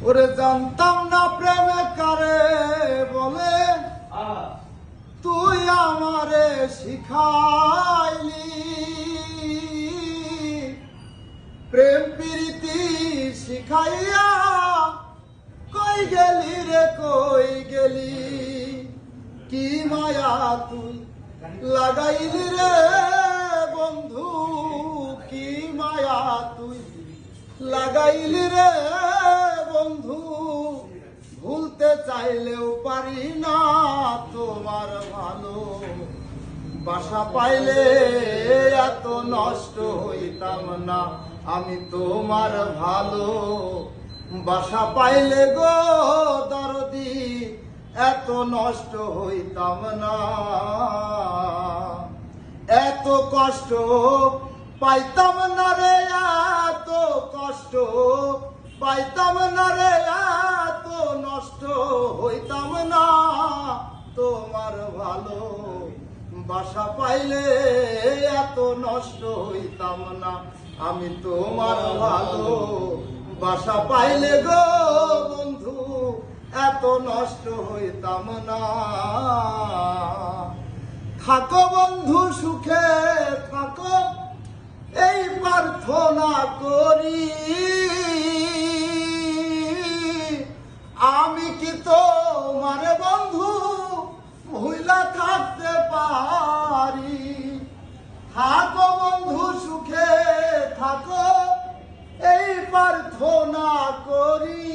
ওরে জানতাম না প্রেমে কারে বলে, তুই আমারে শিখাইলি। প্রেম প্রীতি শিখাইয়া কই গেলি রে কই গেলি। কি মায়া তুই লাগাইলি রে বন্ধু, কি মায়া তুই লাগাইলি রে বন্ধু। ভুলতে চাইলেও পারি না তোমার ভালো বাসা পাইলে এত নষ্ট হইতাম না আমি তোমার ভালো বাসা পাইলে গো দরদি এত নষ্ট হইতাম না। এত কষ্ট পাইতাম না রে, এত কষ্ট পাইতাম না রে, এত নষ্ট হইতাম না তোমার ভালো বাসা পাইলে এত নষ্ট হইতাম না আমি তোমার ভালো বাসা পাইলে গো বন্ধু এত নষ্ট হইতাম না। থাকো বন্ধু সুখে থাকো এই প্রার্থনা করি। আমি কি তোমার বন্ধু ভুইলা থাকতে পারি। থাকো বন্ধু সুখে থাকো এই প্রার্থনা করি।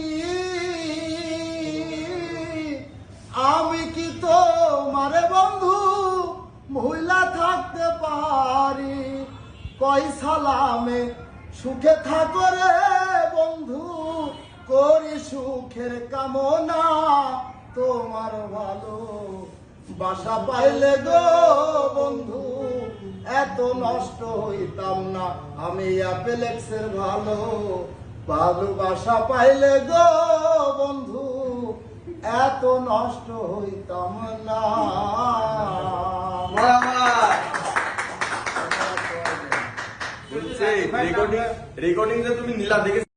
আমি কি তোমার বন্ধু ভুইলা থাকতে পারি। কই সালামে সুখে থাকো রে বন্ধু, করি সুখের কামনা তোমার ভালো বাসা পাইলে গো বন্ধু এত নষ্ট হইতাম না আমি অ্যাপেলেক্সের ভালো ভালোবাসা পাইলে গো বন্ধু এত নষ্ট হইতাম না। রেকর্ডিং তুমি নীলা দেখে